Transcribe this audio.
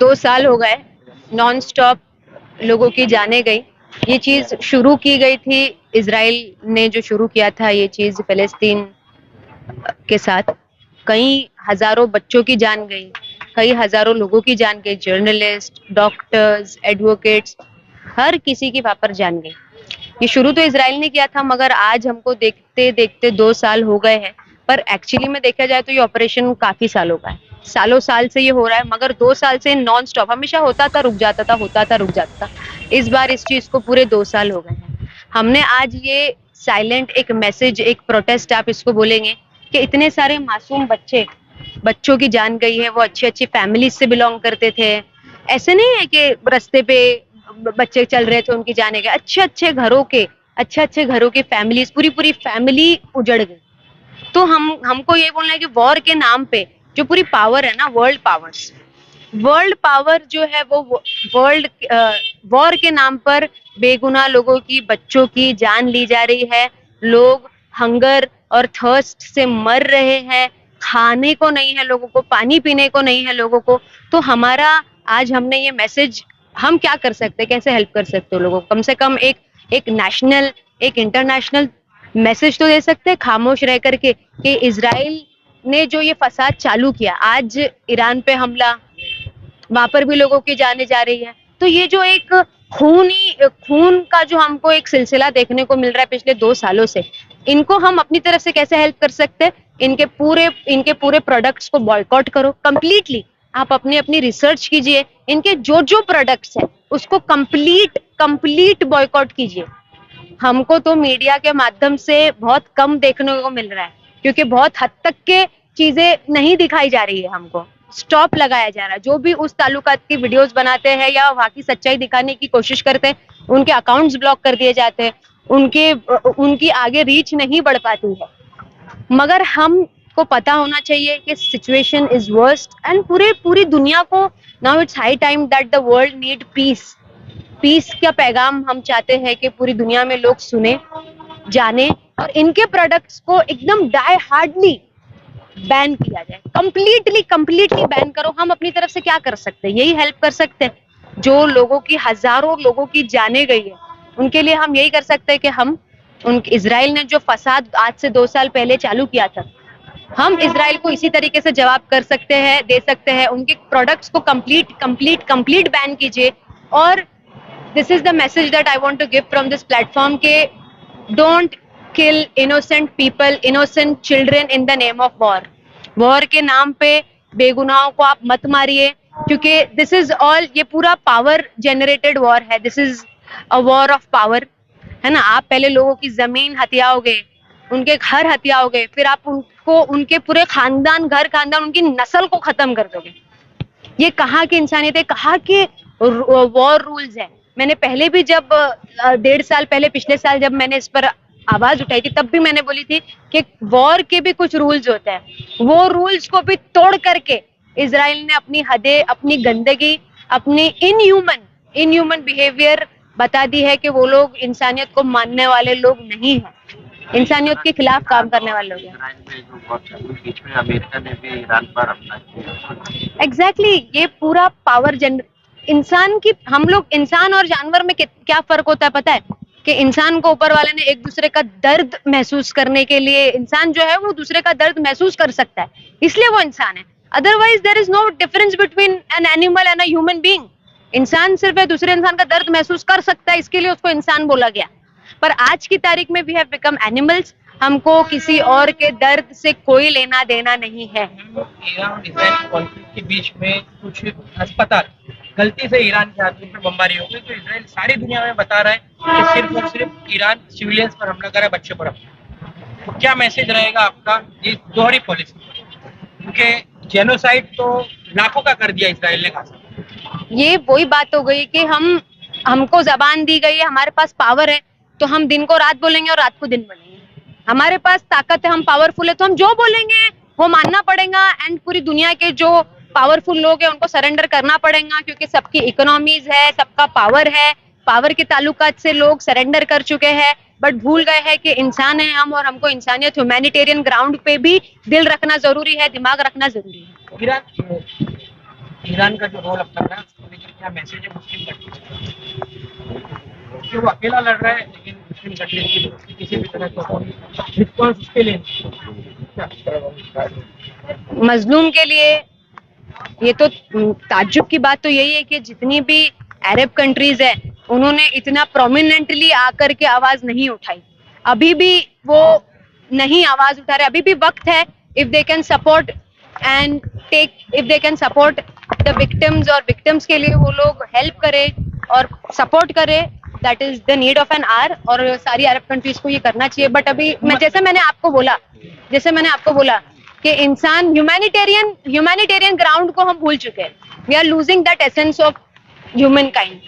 2 साल हो गए नॉन स्टॉप लोगों की जाने गई। ये चीज शुरू की गई थी, इजराइल ने जो शुरू किया था ये चीज फिलिस्तीन के साथ। कई हजारों बच्चों की जान गई, कई हजारों लोगों की जान गई, जर्नलिस्ट, डॉक्टर्स, एडवोकेट्स, हर किसी की वहां पर जान गई। ये शुरू तो इजराइल ने किया था, मगर आज हमको देखते देखते 2 साल हो गए हैं। पर एक्चुअली में देखा जाए तो ये ऑपरेशन काफी सालों का है, सालों साल से ये हो रहा है, मगर 2 साल से नॉन स्टॉप हमेशा होता था, रुक जाता था, होता था, रुक जाता था। इस बार इस चीज को पूरे 2 साल हो गए हैं। हमने आज ये साइलेंट एक मैसेज, एक प्रोटेस्ट आप इसको बोलेंगे, कि इतने सारे मासूम बच्चों की जान गई है। वो अच्छी अच्छी फैमिलीज से बिलोंग करते थे। ऐसे नहीं है कि रास्ते पे बच्चे चल रहे थे उनकी जाने गए, अच्छे अच्छे घरों के फैमिलीज, पूरी पूरी फैमिली उजड़ गई। तो हमको ये बोलना है कि वॉर के नाम पे जो पूरी पावर है ना, वर्ल्ड पावर जो है वो वर्ल्ड वॉर के नाम पर बेगुनाह लोगों की, बच्चों की जान ली जा रही है। लोग हंगर और थर्स्ट से मर रहे हैं, खाने को नहीं है लोगों को, पानी पीने को नहीं है लोगों को। तो हमारा आज हमने ये मैसेज, हम क्या कर सकते हैं, कैसे हेल्प कर सकते हो लोगों को? कम से कम एक नेशनल, एक इंटरनेशनल मैसेज तो दे सकते हैं खामोश रह करके, कि इजराइल ने जो ये फसाद चालू किया, आज ईरान पे हमला, वहां पर भी लोगों की जाने जा रही है। तो ये जो एक खून का जो हमको एक सिलसिला देखने को मिल रहा है पिछले 2 सालों से, इनको हम अपनी तरफ से कैसे हेल्प कर सकते हैं? इनके पूरे प्रोडक्ट्स को बॉयकॉट करो कंप्लीटली। आप अपनी अपनी रिसर्च कीजिए, इनके जो जो प्रोडक्ट्स है उसको कंप्लीट बॉयकॉट कीजिए। हमको तो मीडिया के माध्यम से बहुत कम देखने को मिल रहा है, क्योंकि बहुत हद तक के चीजें नहीं दिखाई जा रही है। हमको स्टॉप लगाया जा रहा है। जो भी उस ताल्लुकात की वीडियोस बनाते हैं या वहां की सच्चाई दिखाने की कोशिश करते हैं, उनके अकाउंट्स ब्लॉक कर दिए जाते हैं, उनकी आगे रीच नहीं बढ़ पाती है। मगर हमको पता होना चाहिए कि सिचुएशन इज वर्स्ट, एंड पूरी दुनिया को now it's high time that the world need piece का पैगाम हम चाहते हैं कि पूरी दुनिया में लोग सुने, जाने, और इनके प्रोडक्ट्स को एकदम डाई हार्डली बैन किया जाए। कंप्लीटली बैन करो। हम अपनी तरफ से क्या कर सकते हैं? यही हेल्प कर सकते हैं। जो लोगों की, हजारों लोगों की जाने गई है, उनके लिए हम यही कर सकते हैं कि हम इजराइल ने जो फसाद आज से 2 साल पहले चालू किया था, हम इजराइल को इसी तरीके से जवाब कर सकते हैं, दे सकते हैं। उनके प्रोडक्ट्स को कंप्लीट बैन कीजिए। और this is the message that I want to give from this platform, के don't kill innocent people, innocent children in the name of war के नाम पे बेगुनाहों को आप मत मारिए, क्योंकि दिस इज ऑल, ये पूरा पावर जेनरेटेड वॉर है। This is a war of power, है ना। आप पहले लोगों की जमीन हथियाओगे, उनके घर हथियाओगे, फिर आप उनको, उनके पूरे खानदान, उनकी नस्ल को खत्म कर दोगे। ये कहाँ की इंसानियत है, कहाँ के वॉर रूल्स है? मैंने पहले भी जब 1.5 साल पहले, पिछले साल जब मैंने इस पर आवाज उठाई थी, तब भी मैंने बोली थी कि वॉर के भी कुछ रूल्स होते हैं। वो रूल्स को भी तोड़ करके इजराइल ने अपनी हदें, अपनी गंदगी, अपनी इनह्यूमन बिहेवियर बता दी है कि वो लोग इंसानियत को मानने वाले लोग नहीं है, इंसानियत के खिलाफ काम करने वाले लोग हैं। बीच में अमेरिका ने भी ईरान पर हमला किया। एग्जैक्टली, ये पूरा पावर इंसान की, हम लोग इंसान और जानवर में क्या फर्क होता है पता है? कि इंसान को ऊपर वाले ने एक दूसरे का दर्द महसूस करने के लिए, इंसान जो है वो दूसरे का दर्द महसूस कर सकता है, इसलिए वो इंसान है। Otherwise there is no difference between an animal and a human being. इंसान सिर्फ दूसरे इंसान का दर्द महसूस कर सकता है, इसके लिए उसको इंसान बोला गया। पर आज की तारीख में वी हैव बिकम एनिमल्स। हमको किसी और के दर्द से कोई लेना देना नहीं है। ईरान और इजराइल कॉन्फ्लिक्ट के बीच में कुछ अस्पताल गलती से ईरान के हाथों में बमबारी हो गई, तो इजराइल सारी दुनिया में बता रहा है कि सिर्फ और सिर्फ ईरान सिविलियंस पर हमला करा, बच्चों पर हमला। तो क्या मैसेज रहेगा आपका इस दोहरी पॉलिसी? क्योंकि जेनोसाइड तो लाखों का कर दिया इजराइल ने गाजा। ये वही बात हो गई कि हमको जबान दी गई है, हमारे पास पावर है, तो हम दिन को रात बोलेंगे और रात को दिन बोलेंगे। हमारे पास ताकत है, हम पावरफुल है, तो हम जो बोलेंगे वो मानना पड़ेगा। एंड पूरी दुनिया के जो पावरफुल लोग हैं उनको सरेंडर करना पड़ेगा, क्योंकि सबकी इकोनॉमीज है, सबका पावर है। पावर के ताल्लुकात से लोग सरेंडर कर चुके हैं, बट भूल गए हैं कि इंसान है हम, और हमको इंसानियत, ह्यूमैनिटेरियन ग्राउंड पे भी दिल रखना जरूरी है, दिमाग रखना जरूरी है। ईरान का जो रोल अपना रहा है उसको लेकर क्या मैसेज है मुस्लिम कंट्रीज कि वो अकेला लड़ रहा है लेकिन मुस्लिम कंट्रीज की तरफ से किसी भी तरह का रिस्पॉन्स उसके लिए नहीं। मजलूम के लिए ये तो ताज्जुब की बात तो यही है कि जितनी भी अरब कंट्रीज है उन्होंने इतना प्रोमिनेंटली आकर के आवाज नहीं उठाई, अभी भी वो नहीं आवाज उठा रहे, अभी भी वक्त है। If they can support and take, if they can support the victims, और विक्टिम्स के लिए वो लोग हेल्प करें और सपोर्ट करें, that is the need of an hour, और सारी अरब कंट्रीज को ये करना चाहिए। बट अभी जैसे मैंने आपको बोला कि इंसान ह्यूमैनिटेरियन ग्राउंड को हम भूल चुके हैं। We are losing that essence of human kind.